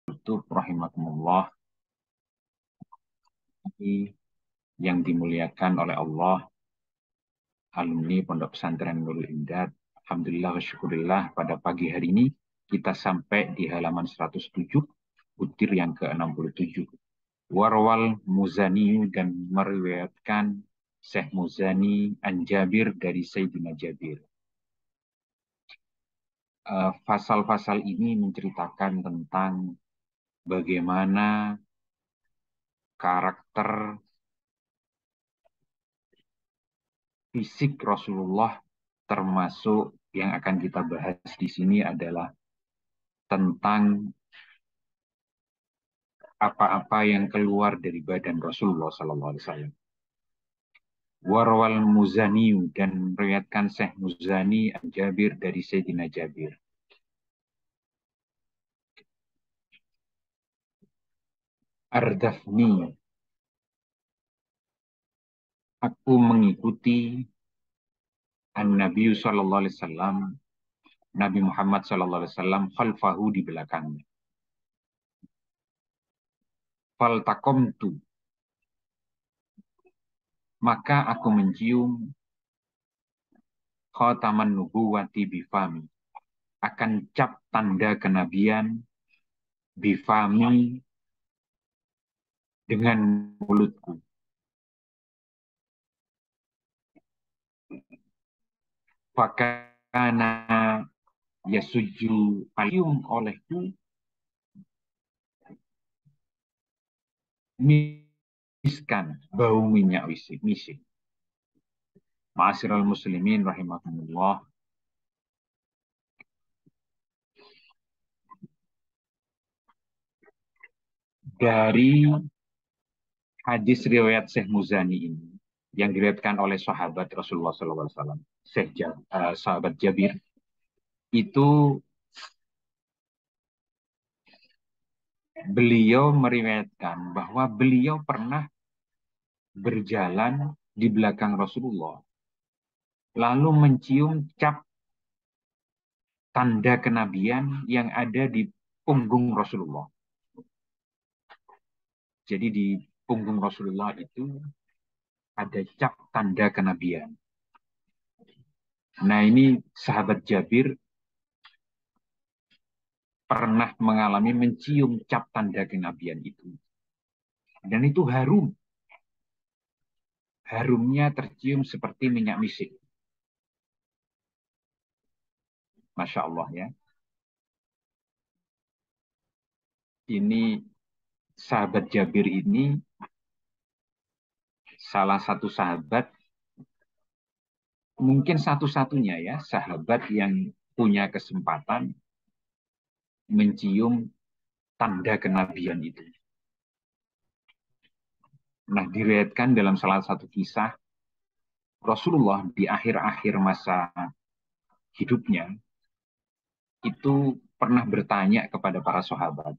Tutup rahimakumullah yang dimuliakan oleh Allah, alumni Pondok Pesantren Nurul Indah. Alhamdulillah wa syukurillah, pada pagi hari ini kita sampai di halaman 107, butir yang ke-67. Warwal Muzani, dan meriwayatkan Syekh Muzani an Jabir dari Sayyidina Jabir. Fasal-fasal ini menceritakan tentang bagaimana karakter fisik Rasulullah, termasuk yang akan kita bahas di sini adalah tentang apa-apa yang keluar dari badan Rasulullah Sallallahu Alaihi Wasallam. Warwal Muzani, dan meriwayatkan Syekh Muzani an Jabir dari Sayyidina Jabir. Ardafni, aku mengikuti An-Nabi Sallallahu Alaihi Wasallam, Nabi Muhammad Sallallahu Alaihi Wasallam, khalfahu, di belakangnya. Faltakomtu, maka aku mencium khataman nubuwati bifami, akan cap tanda kenabian, bifami, dengan mulutku. Fakana yasuju, cium olehku miskan, bau minyak misik. Ma'asyiral muslimin rahimakumullah. Dari hadis riwayat Syekh Muzani ini, yang diriwayatkan oleh sahabat Rasulullah SAW, sahabat Jabir, itu beliau meriwayatkan bahwa beliau pernah berjalan di belakang Rasulullah, lalu mencium cap tanda kenabian yang ada di punggung Rasulullah. Jadi di punggung Rasulullah itu ada cap tanda kenabian. Nah, ini sahabat Jabir pernah mengalami mencium cap tanda kenabian itu. Dan itu harum. Harumnya tercium seperti minyak misik. Masya Allah ya. Ini sahabat Jabir ini salah satu sahabat, mungkin satu-satunya ya, sahabat yang punya kesempatan mencium tanda kenabian itu. Nah, diriwayatkan dalam salah satu kisah, Rasulullah di akhir-akhir masa hidupnya itu pernah bertanya kepada para sahabat,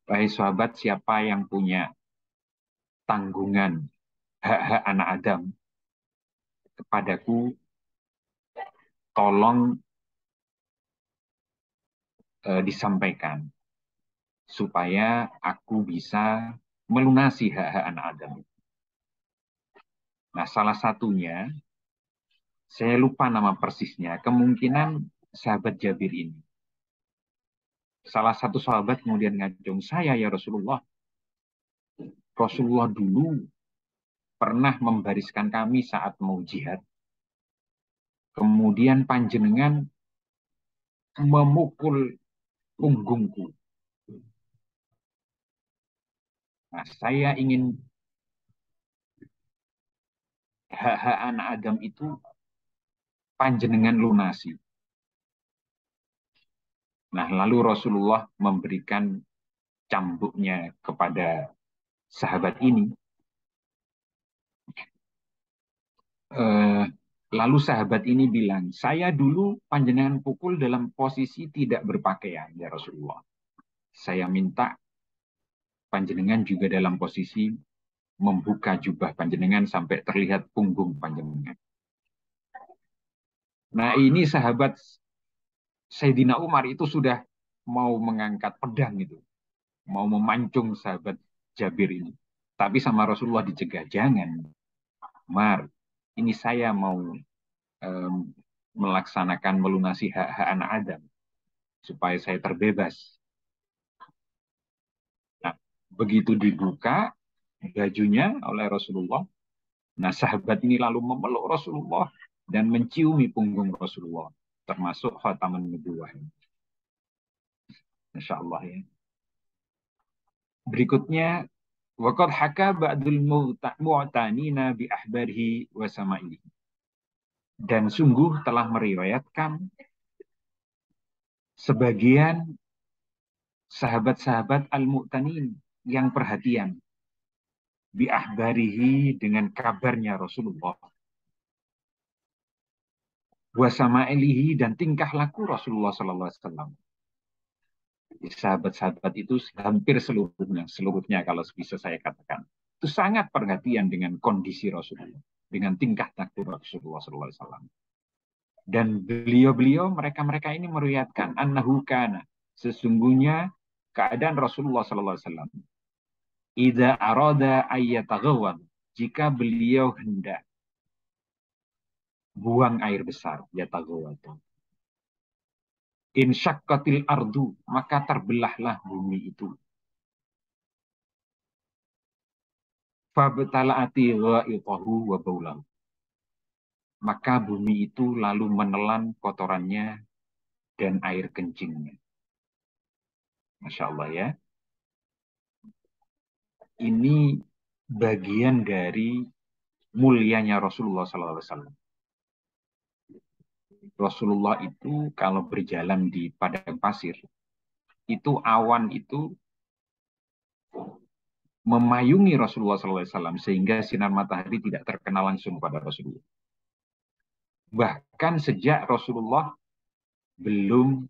wahai sahabat, siapa yang punya tanggungan hak-hak anak Adam kepadaku, tolong disampaikan supaya aku bisa melunasi hak-hak anak Adam. Nah, salah satunya, saya lupa nama persisnya, kemungkinan sahabat Jabir ini. Salah satu sahabat kemudian ngajong, saya ya Rasulullah. Rasulullah dulu pernah membariskan kami saat mau jihad. Kemudian panjenengan memukul punggungku. Nah, saya ingin hak-hak anak Adam itu panjenengan lunasi. Nah, lalu Rasulullah memberikan cambuknya kepada sahabat ini. Lalu sahabat ini bilang, saya dulu panjenengan pukul dalam posisi tidak berpakaian, ya Rasulullah. Saya minta panjenengan juga dalam posisi membuka jubah panjenengan sampai terlihat punggung panjenengan. Nah, ini sahabat Sayyidina Umar itu sudah mau mengangkat pedang itu. mau memancung sahabat Jabir ini. Tapi sama Rasulullah dicegah, jangan. Mar, ini saya mau em, melaksanakan melunasi hak-hak anak Adam supaya saya terbebas. Nah, begitu dibuka bajunya oleh Rasulullah, nah sahabat ini lalu memeluk Rasulullah dan menciumi punggung Rasulullah, termasuk khataman nubuwah. Masya Allah ya. Berikutnya, waqad haka ba'dul mu'tanina bi ahbarihi wa sama'ihi. Dan sungguh telah meriwayatkan sebagian sahabat-sahabat al-mu'tanin yang perhatian bi ahbarihi dengan kabarnya Rasulullah wa sama'ilihi dan tingkah laku Rasulullah sallallahu alaihi wasallam. Sahabat-sahabat itu hampir seluruhnya kalau bisa saya katakan, itu sangat perhatian dengan kondisi Rasulullah, dengan tingkah laku Rasulullah sallallahu alaihi wasallam. Dan beliau-beliau mereka-mereka ini meriwayatkan annahu kana, sesungguhnya keadaan Rasulullah sallallahu alaihi wasallam idza arada ayyataghawwad, jika beliau hendak buang air besar, yataghawwad, insyaqqatil ardu, maka terbelahlah bumi itu. Fabtala'ati ghaitahu wa baulahu, maka bumi itu lalu menelan kotorannya dan air kencingnya. Masya Allah ya. Ini bagian dari mulianya Rasulullah SAW. Rasulullah itu kalau berjalan di padang pasir, itu awan itu memayungi Rasulullah SAW sehingga sinar matahari tidak terkena langsung pada Rasulullah. Bahkan sejak Rasulullah belum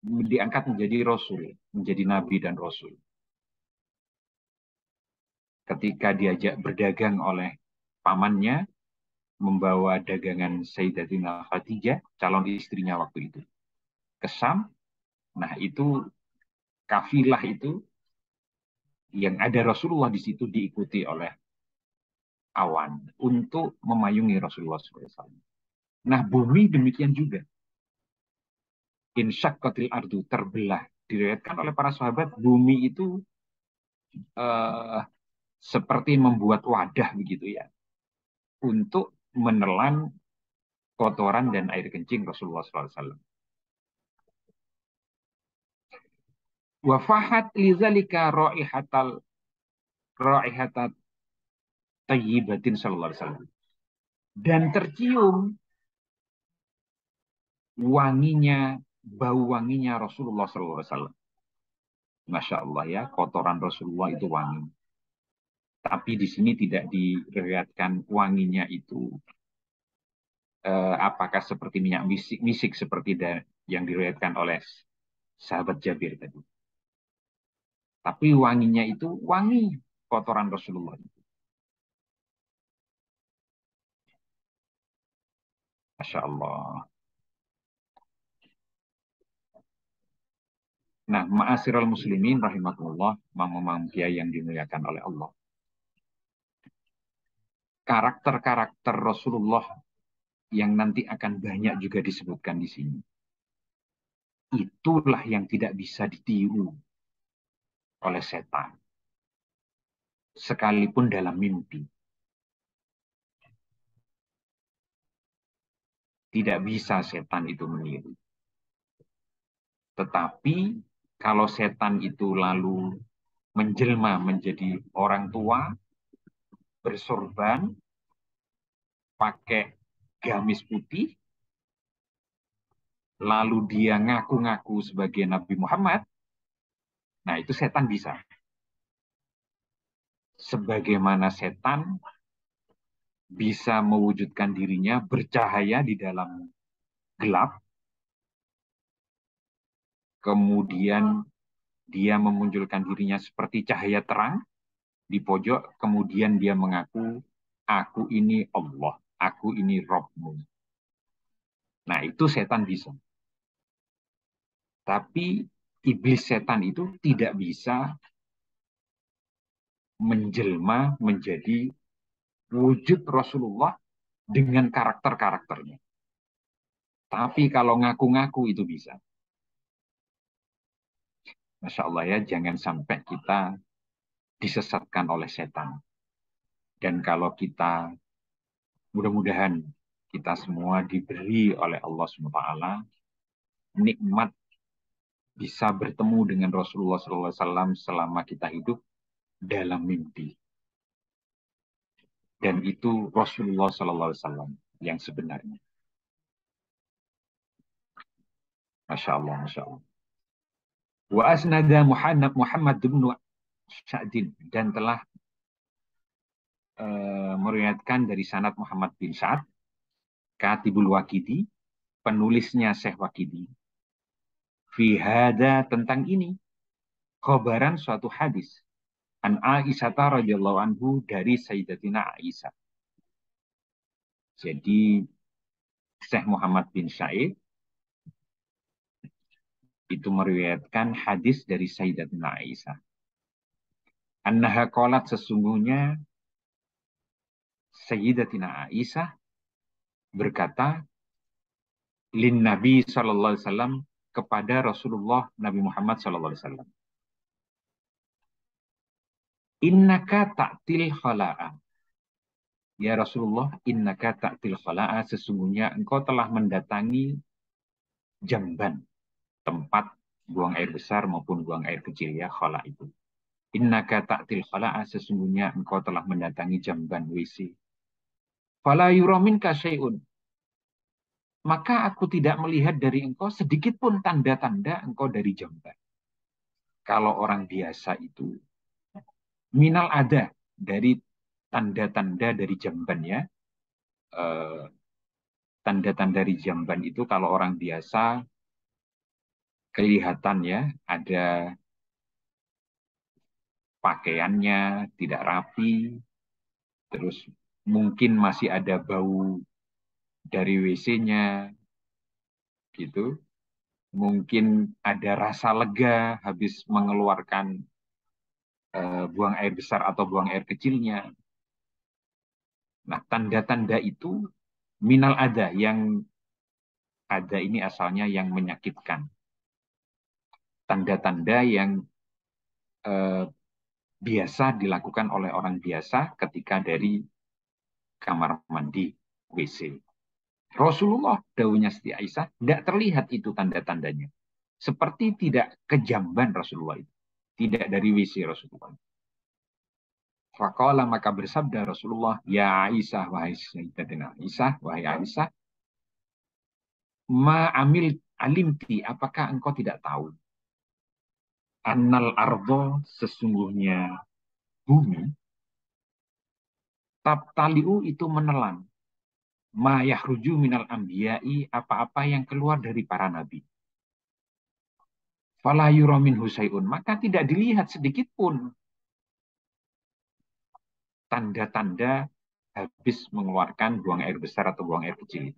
diangkat menjadi Rasul, menjadi Nabi dan Rasul. Ketika diajak berdagang oleh pamannya, membawa dagangan Sayyidatina Khadijah, calon istrinya waktu itu, ke Syam. Nah itu kafilah itu yang ada Rasulullah di situ diikuti oleh awan untuk memayungi Rasulullah SAW. Nah bumi demikian juga. Insyaqqatil ardu, terbelah. Diriwayatkan oleh para sahabat, bumi itu eh, seperti membuat wadah begitu ya, untuk menelan kotoran dan air kencing Rasulullah SAW. Wafahat lizalika raihatat tayyibatin sallallahu alaihi wasallam. Dan tercium wanginya, bau wanginya Rasulullah sallallahu alaihi wasallam. Masya Allah ya, kotoran Rasulullah itu wangi. Tapi di sini tidak diriwayatkan wanginya itu apakah seperti minyak misik seperti yang diriwayatkan oleh sahabat Jabir tadi. Tapi wanginya itu wangi kotoran Rasulullah. Masya Allah. Nah, ma'asyiral muslimin rahimakumullah, mamam yang dimuliakan oleh Allah. Karakter-karakter Rasulullah yang nanti akan banyak juga disebutkan di sini. Itulah yang tidak bisa ditiru oleh setan. Sekalipun dalam mimpi. Tidak bisa setan itu meniru. Tetapi kalau setan itu lalu menjelma menjadi orang tua, bersorban, pakai gamis putih, lalu dia ngaku-ngaku sebagai Nabi Muhammad, nah itu setan bisa. Sebagaimana setan bisa mewujudkan dirinya bercahaya di dalam gelap, kemudian dia memunculkan dirinya seperti cahaya terang di pojok, kemudian dia mengaku, aku ini Allah, aku ini Robmu. Nah itu setan bisa. Tapi iblis setan itu tidak bisa menjelma menjadi wujud Rasulullah dengan karakter-karakternya. Tapi kalau ngaku-ngaku itu bisa. Masya Allah ya, jangan sampai kita disesatkan oleh setan. Dan kalau kita, mudah-mudahan kita semua diberi oleh Allah SWT nikmat bisa bertemu dengan Rasulullah SAW selama kita hidup dalam mimpi. Dan itu Rasulullah SAW yang sebenarnya. Masya Allah, Masya Allah. Wa asnada Muhammad bin Sa'din, dan telah meriwayatkan dari sanad Muhammad bin Sa'ad, Katibul Waqidi, penulisnya Syekh Waqidi, fi hada, tentang ini, khabaran suatu hadis, an Aisyah radhiyallahu anhu, dari Sayyidatina Aisyah. Jadi Syekh Muhammad bin Sa'id itu meriwayatkan hadis dari Sayyidatina Aisyah. Annaha qalat, sesungguhnya Sayyidatina Aisyah berkata, lin Nabi sallallahu alaihi wasallam, kepada Rasulullah Nabi Muhammad sallallahu alaihi wasallam. Innaka ta'til khala'a. Ya Rasulullah, innaka ta'til khala'a, sesungguhnya engkau telah mendatangi jamban, tempat buang air besar maupun buang air kecil, ya, khala itu. Innaka ta'til khala'a, sesungguhnya engkau telah mendatangi jamban WC. Fala yura minka syai'un, maka aku tidak melihat dari engkau sedikit pun tanda-tanda engkau dari jamban. Kalau orang biasa itu minal ada, dari tanda-tanda dari jamban, ya. Tanda-tanda dari jamban itu kalau orang biasa kelihatan, ya, ada pakaiannya tidak rapi, terus mungkin masih ada bau dari WC-nya gitu. Mungkin ada rasa lega habis mengeluarkan buang air besar atau buang air kecilnya. Nah, tanda-tanda itu minal ada, yang ada ini asalnya yang menyakitkan. Tanda-tanda yang eh, biasa dilakukan oleh orang biasa ketika dari kamar mandi WC. Rasulullah, dawuhnya Siti Aisyah, tidak terlihat itu tanda-tandanya. Seperti tidak kejamban Rasulullah itu. Tidak dari WC Rasulullah. Faqala, maka bersabda Rasulullah, ya Aisyah, wahai Sayyidatina Aisyah, wahai Aisyah, ma amil alimti, apakah engkau tidak tahu? Annal ardo, sesungguhnya bumi, tabtaliu, itu menelan, ma yahruju minal ambiyai, apa-apa yang keluar dari para nabi. Fala yura minhu syai'un, maka tidak dilihat sedikit pun tanda-tanda habis mengeluarkan buang air besar atau buang air kecil.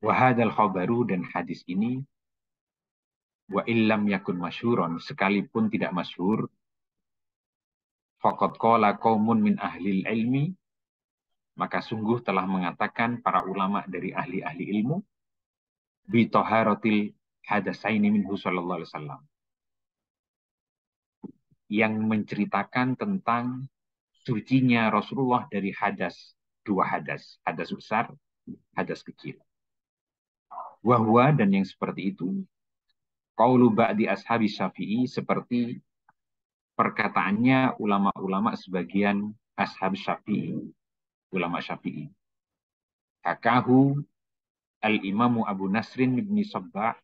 Wahadal khabaru, dan hadis ini, wa illam yakun masyhuron, sekalipun tidak masyhur, faqad qala qaumun min ahlil ilmi, maka sungguh telah mengatakan para ulama dari ahli-ahli ilmu, bi taharatil hadasaini minhu sallallahu alaihi wasallam, yang menceritakan tentang sucinya Rasulullah dari hadas, dua hadas, hadas besar, hadas kecil. Wahwa, dan yang seperti itu, qaulu ba'di ashabi Syafi'i, seperti perkataannya ulama-ulama sebagian ashab Syafi'i, ulama Syafi'i. Hakahu al-Imamu Abu Nasrin ibn Sabbah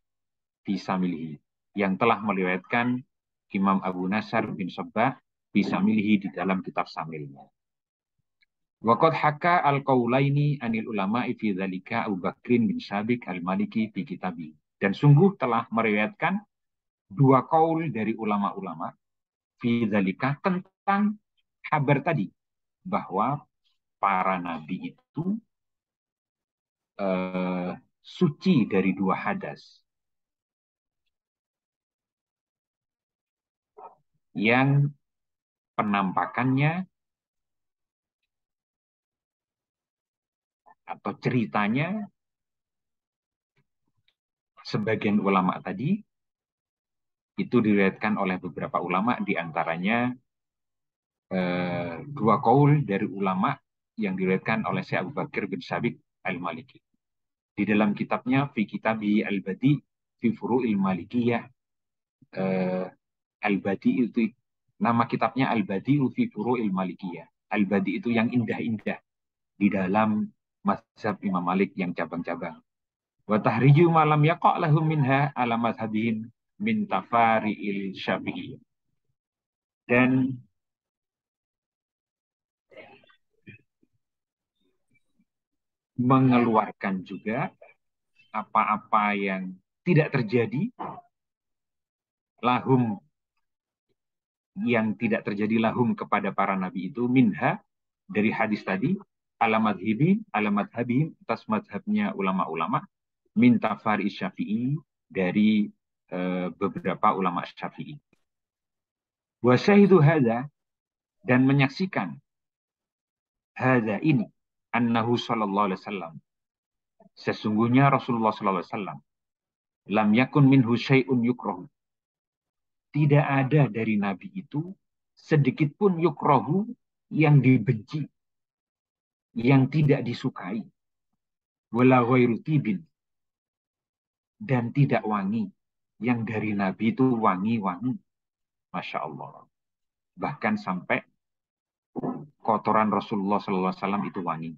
fi Samilihi, yang telah meriwayatkan Imam Abu Nasr bin Sabbah fi Samilihi, di dalam kitab Samilnya. Waqad haka al-qaulaini anil ulama'i fi dzalika Abu Bakrin bin Syabik al-Maliki fi kitabi, dan sungguh telah meriwayatkan dua kaul dari ulama-ulama fi dzalika, tentang kabar tadi, bahwa para nabi itu suci dari dua hadas yang penampakannya atau ceritanya sebagian ulama tadi itu diriwayatkan oleh beberapa ulama, diantaranya dua kaul dari ulama yang diriwayatkan oleh Syekh Abu Bakar bin Sabit Al-Maliki. Di dalam kitabnya Fi Kitabi Al-Badi Fi Furu'il Malikiyah, eh, Al-Badi itu nama kitabnya Al-Badi Fi Furu'il Malikiyah. Al-Badi itu yang indah-indah di dalam mazhab Imam Malik yang cabang-cabang. Wa tahriju malam yaqa' lahum minha ala mazhabihim min tafari'il Syafi'i. Dan mengeluarkan juga apa-apa yang tidak terjadi lahum, yang tidak terjadi lahum kepada para nabi itu, minha dari hadis tadi, alamat habib atas madhabnya ulama-ulama, minta fari syafi'i dari beberapa ulama syafi'i. Wasyahidu hadza, dan menyaksikan hadza ini, annahu sallallahu alaihi wasallam, sesungguhnya Rasulullah sallallahu alaihi wasallam, lam yakun minhu syai'un yukrahu, tidak ada dari nabi itu sedikit pun yukrahu yang dibenci, yang tidak disukai, wala ghairu tibin, dan tidak wangi, yang dari nabi itu wangi-wangi, masya Allah, bahkan sampai kotoran Rasulullah SAW itu wangi.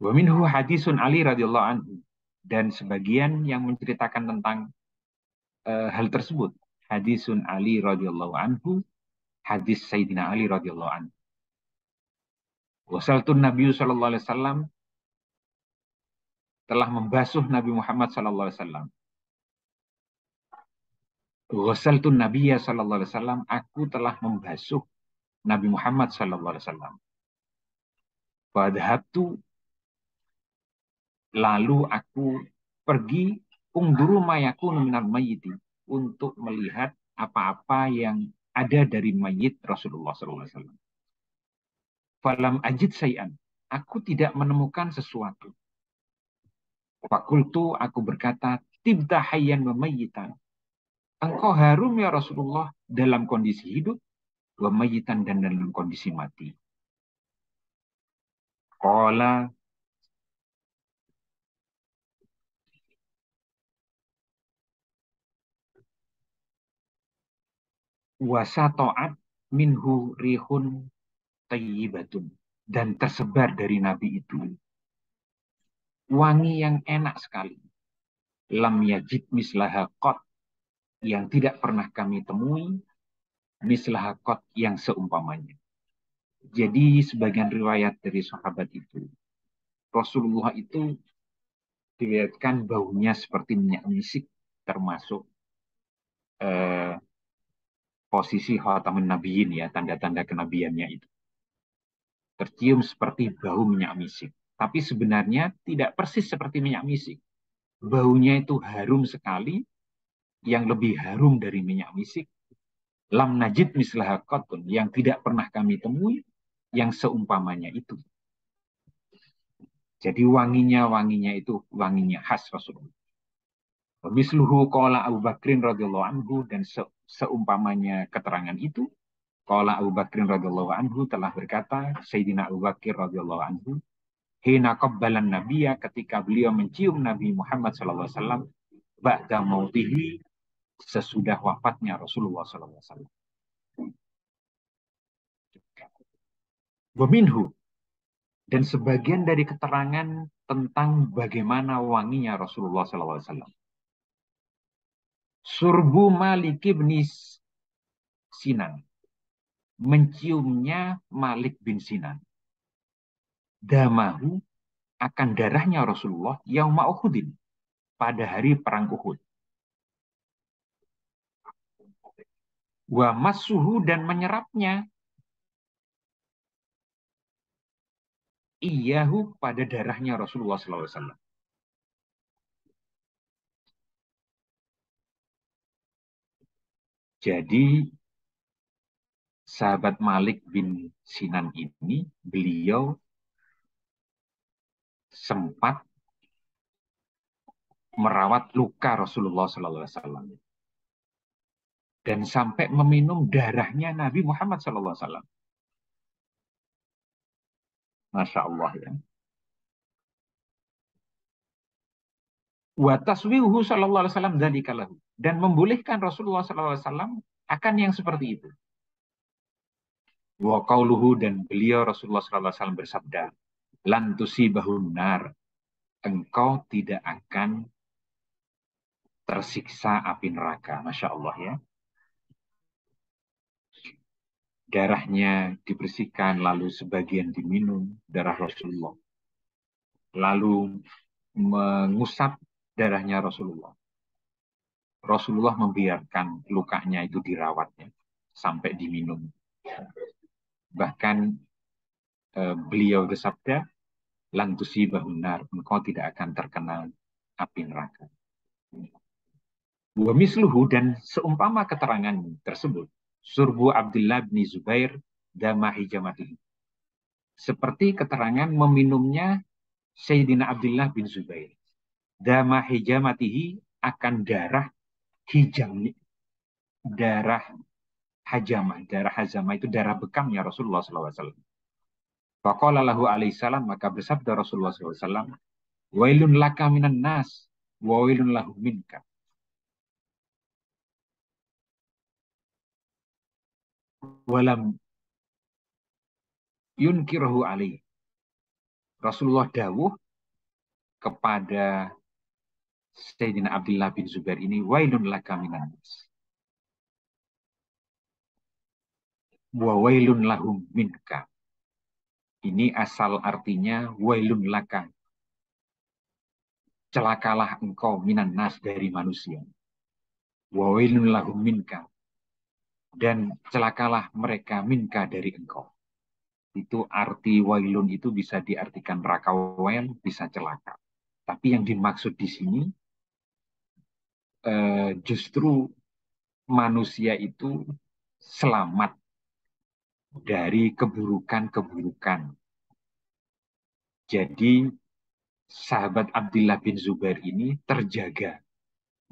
Wa minhu hadisun Ali radhiyallahu anhu, dan sebagian yang menceritakan tentang hal tersebut, hadisun Ali radhiyallahu anhu, hadis Sayyidina Ali radhiyallahu anhu. Wasaltun Nabi sallallahu alaihi wasallam, telah membasuh Nabi Muhammad sallallahu alaihi wasallam. Wasaltun Nabi sallallahu alaihi wasallam, aku telah membasuh Nabi Muhammad sallallahu alaihi wasallam. Padahatu, lalu aku pergi, ungduru mayakunu minal mayyiti, untuk melihat apa-apa yang ada dari mayit Rasulullah sallallahu alaihi wasallam. Falam ajid sayan, aku tidak menemukan sesuatu. Fakultu, aku berkata, tibta hayyan wa mayyitan, engkau harum ya Rasulullah dalam kondisi hidup, wa mayyitan, dan dalam kondisi mati. Qala, wasato'at minhu rihun tayyibatun, dan tersebar dari Nabi itu wangi yang enak sekali. Lam yajid mislaha qat, yang tidak pernah kami temui, mislaha qat, yang seumpamanya. Jadi sebagian riwayat dari sahabat itu, Rasulullah itu dilihatkan baunya seperti minyak misik, termasuk eh, posisi khatamun nabiyyin, ya, tanda-tanda kenabiannya itu. Tercium seperti bau minyak misik. Tapi sebenarnya tidak persis seperti minyak misik. Baunya itu harum sekali, yang lebih harum dari minyak misik. Lam najid mislaha qatun, yang tidak pernah kami temui, yang seumpamanya itu. Jadi wanginya itu wanginya khas Rasulullah. Misluhu qala Abu Bakrin radhiyallahu anhu, dan seumpamanya keterangan itu, qala Abu Bakrin radhiyallahu anhu, telah berkata Sayyidina Abu Bakar radhiyallahu anhu, hina qabbalan nabiyya, ketika beliau mencium Nabi Muhammad sallallahu alaihi wasallam, ba'da mautihi, sesudah wafatnya Rasulullah sallallahu alaihi wasallam. Wa minhu, dan sebagian dari keterangan tentang bagaimana wanginya Rasulullah sallallahu alaihi wasallam. Surbu Malik bin Sinan, menciumnya Malik bin Sinan, damahu, akan darahnya Rasulullah, yauma Uhudin, pada hari perang Uhud. Wa masuhu, dan menyerapnya, iyahu pada darahnya Rasulullah SAW. Jadi sahabat Malik bin Sinan ini, beliau sempat merawat luka Rasulullah SAW dan sampai meminum darahnya Nabi Muhammad SAW. Masya Allah ya. Wa taswihu sallallahu alaihi wasallam dzalika lahu, dan membolehkan Rasulullah sallallahu alaihi wasallam akan yang seperti itu. Wa qauluhu, dan beliau Rasulullah sallallahu alaihi wasallam bersabda, lan tusibahun nar, engkau tidak akan tersiksa api neraka. Masya Allah ya. Darahnya dibersihkan, lalu sebagian diminum, darah Rasulullah. Lalu mengusap darahnya Rasulullah. Rasulullah membiarkan lukanya itu dirawatnya sampai diminum. Bahkan beliau bersabda, lan tusibahun nar, engkau tidak akan terkena api neraka. Wa misluhu, dan seumpama keterangan tersebut, surbu Abdullah bin Zubair dama hijamatihi, seperti keterangan meminumnya Sayyidina Abdullah bin Zubair dama hijamatihi, akan darah hijam, darah hajamah. Darah hajamah itu darah bekamnya Rasulullah SAW. Faqala lahu alaihi salam, maka bersabda Rasulullah SAW, wailun laka minan nas, wa wailun lahu minka. Walam yunkirahu alaih. Rasulullah dawuh kepada Sayyidina Abdullah bin Zubair ini, wailun laka minan nas, wa wailun lahum minka. Ini asal artinya wailun laka, celakalah engkau minan nas, dari manusia. Wa wailun lahum minka, dan celakalah mereka minka, dari engkau. Itu arti wailun itu bisa diartikan rakawel, bisa celaka. Tapi yang dimaksud di sini justru manusia itu selamat dari keburukan-keburukan. Jadi sahabat Abdullah bin Zubair ini terjaga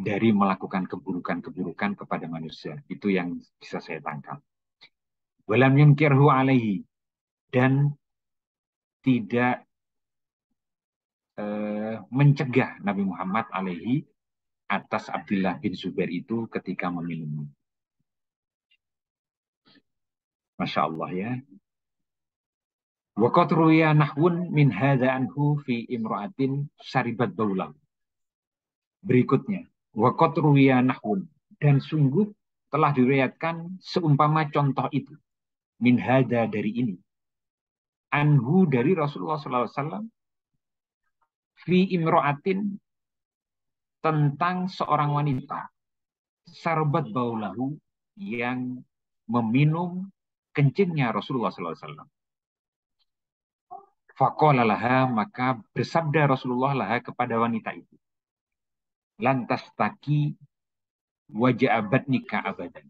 dari melakukan keburukan-keburukan kepada manusia. Itu yang bisa saya tangkap. Walam yunkirhu alaihi, dan tidak mencegah Nabi Muhammad alaihi atas Abdullah bin Zubair itu ketika meminum. Masya Allah ya. Wa qad ruwiya nahwun min hadza anhu fi imra'atin syaribat baulah. Berikutnya, wa qad ruwiya nahwun, dan sungguh telah diriwayatkan seumpama contoh itu, min hadza, dari ini, anhu, dari Rasulullah sallallahu alaihi wasallam, fi imra'atin, tentang seorang wanita, sarbat baulahu, yang meminum kencingnya Rasulullah sallallahu alaihi wasallam. Faqala laha, maka bersabda Rasulullah laha kepada wanita itu, lantas taki wajah nikah abadan,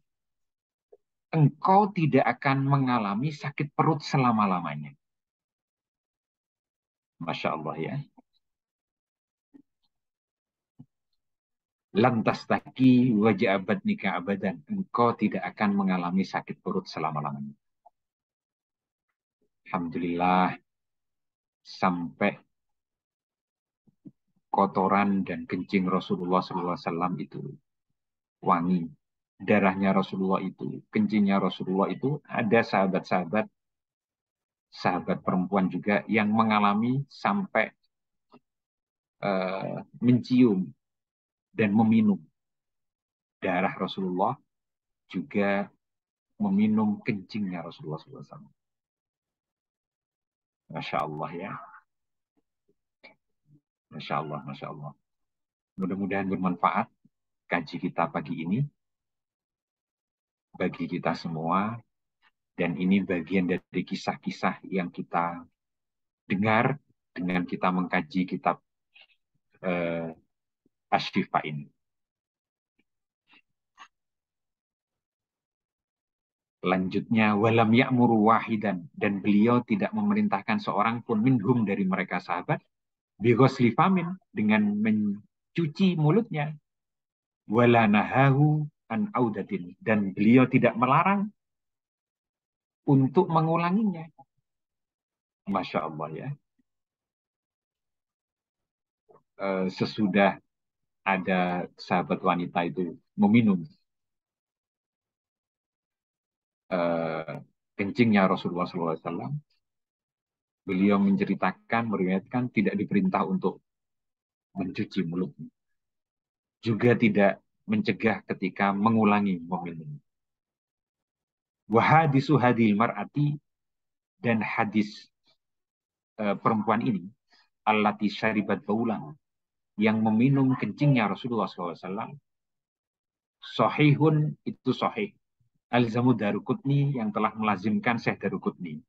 engkau tidak akan mengalami sakit perut selama-lamanya. Masya Allah ya. Lantas taki wajah nikah abadan, engkau tidak akan mengalami sakit perut selama-lamanya. Alhamdulillah, sampai kotoran dan kencing Rasulullah SAW itu wangi. Darahnya Rasulullah itu, kencingnya Rasulullah itu, ada sahabat-sahabat, sahabat perempuan juga yang mengalami sampai mencium dan meminum darah Rasulullah, juga meminum kencingnya Rasulullah SAW. Masya Allah ya. Masya Allah, Masya Allah. Mudah-mudahan bermanfaat kaji kita pagi ini bagi kita semua. Dan ini bagian dari kisah-kisah yang kita dengar dengan kita mengkaji kitab Asy-Syifa ini. Lanjutnya, walam ya'muru wahidan, dan beliau tidak memerintahkan seorang pun minhum dari mereka sahabat, bighusli famin, dengan mencuci mulutnya, wala nahahu an audatin, dan beliau tidak melarang untuk mengulanginya. Masya Allah ya. Sesudah ada sahabat wanita itu meminum eh, kencingnya Rasulullah SAW, beliau menceritakan, meriwayatkan tidak diperintah untuk mencuci mulutnya. Juga tidak mencegah ketika mengulangi meminum. Wahadisu hadil mar'ati, dan hadis perempuan ini, allati syaribat baulan, yang meminum kencingnya Rasulullah SAW, sahihun, itu sahih. Alzamu Daruqutni, yang telah melazimkan Syekh Daruqutni.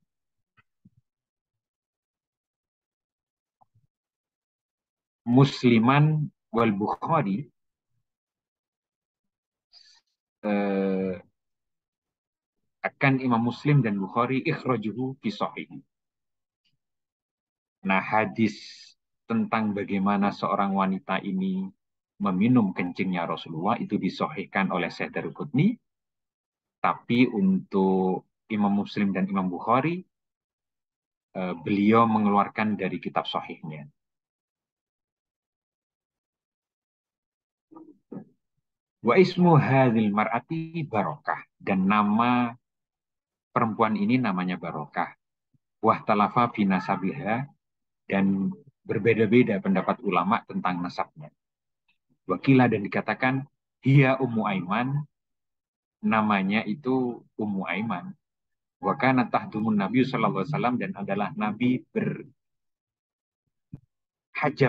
Musliman wal Bukhari, akan Imam Muslim dan Bukhari ikhrajuhu fi sahih. Nah, hadis tentang bagaimana seorang wanita ini meminum kencingnya Rasulullah itu disahihkan oleh Syekh Daruqutni, tapi untuk Imam Muslim dan Imam Bukhari beliau mengeluarkan dari kitab sahihnya. Wa ismu hadhil mar'ati Barokah, dan nama perempuan ini namanya Barokah. Wah talafa fi nasabiha, dan berbeda-beda pendapat ulama tentang nasabnya. Wakilah, dan dikatakan hiya Ummu Aiman, namanya itu Ummu Aiman. Wa kana tahdumun Nabi sallallahu alaihi wasallam, dan adalah Nabi berhajam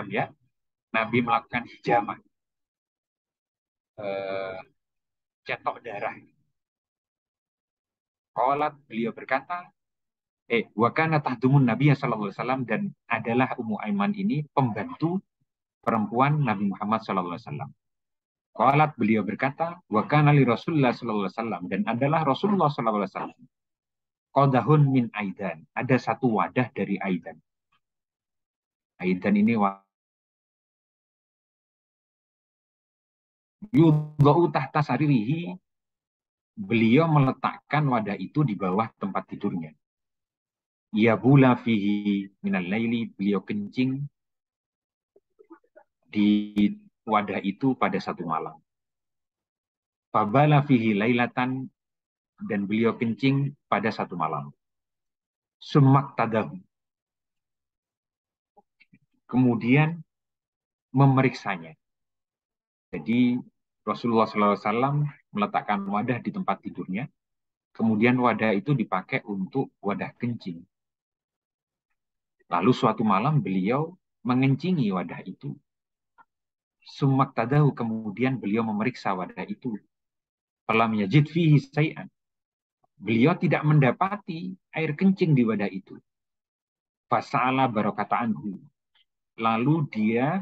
ya. Nabi melakukan hijamah, eh, cetok darah. Qalat, beliau berkata, wa kana tahdumun Nabi sallallahu alaihi wasallam, dan adalah Ummu Aiman ini pembantu perempuan Nabi Muhammad sallallahu alaihi wasallam. Qalat, beliau berkata, wa kana li Rasulullah sallallahu alaihi wasallam, dan adalah Rasulullah sallallahu alaihi wasallam qadahun min aidan, ada satu wadah dari aidan. Aidan ini yudha'u tahta saririhi, beliau meletakkan wadah itu di bawah tempat tidurnya. Ya bula fihi minal laili, beliau kencing di wadah itu pada satu malam. Fabala fihi lailatan, dan beliau kencing pada satu malam. Sumak tadahu, kemudian memeriksanya. Jadi Rasulullah SAW meletakkan wadah di tempat tidurnya, kemudian wadah itu dipakai untuk wadah kencing. Lalu suatu malam beliau mengencingi wadah itu. Sumak tadahu, kemudian beliau memeriksa wadah itu. Falam yajid fihi say'an, beliau tidak mendapati air kencing di wadah itu. Fasa'ala barokata anhu, lalu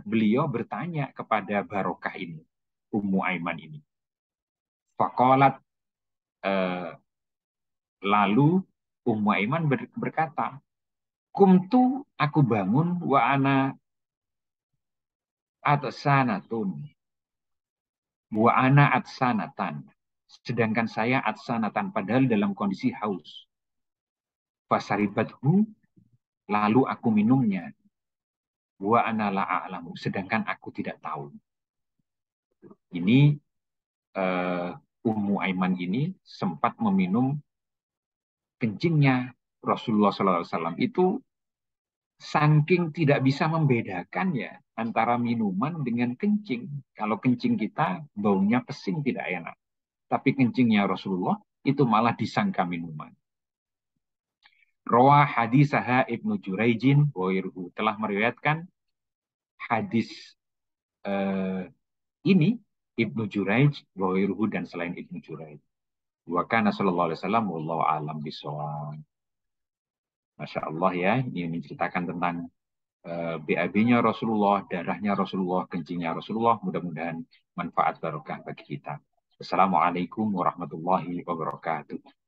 beliau bertanya kepada Barokah ini, Ummu Aiman ini. Faqalat, lalu Ummu Aiman berkata, kumtu, aku bangun, wa ana atsanatun, wa ana atsanatan, sedangkan saya atsanatan, padahal dalam kondisi haus. Fasaribathu, lalu aku minumnya. Wa ana la a'lamu, sedangkan aku tidak tahu. Ini Ummu Aiman ini sempat meminum kencingnya Rasulullah SAW itu, saking tidak bisa membedakan ya antara minuman dengan kencing. Kalau kencing kita baunya pesing, tidak enak. Tapi kencingnya Rasulullah itu malah disangka minuman. Rawah hadisaha Ibnu Juraijin wa telah meriwayatkan hadis ini Ibnu Juraij wa dan selain Ibnu Juraij. Wa kana sallallahu alaihi wasallam wallahu alam bisawab. Masya Allah ya, ini menceritakan tentang BAB-nya Rasulullah, darahnya Rasulullah, kencingnya Rasulullah. Mudah-mudahan manfaat barokah bagi kita. Assalamualaikum warahmatullahi wabarakatuh.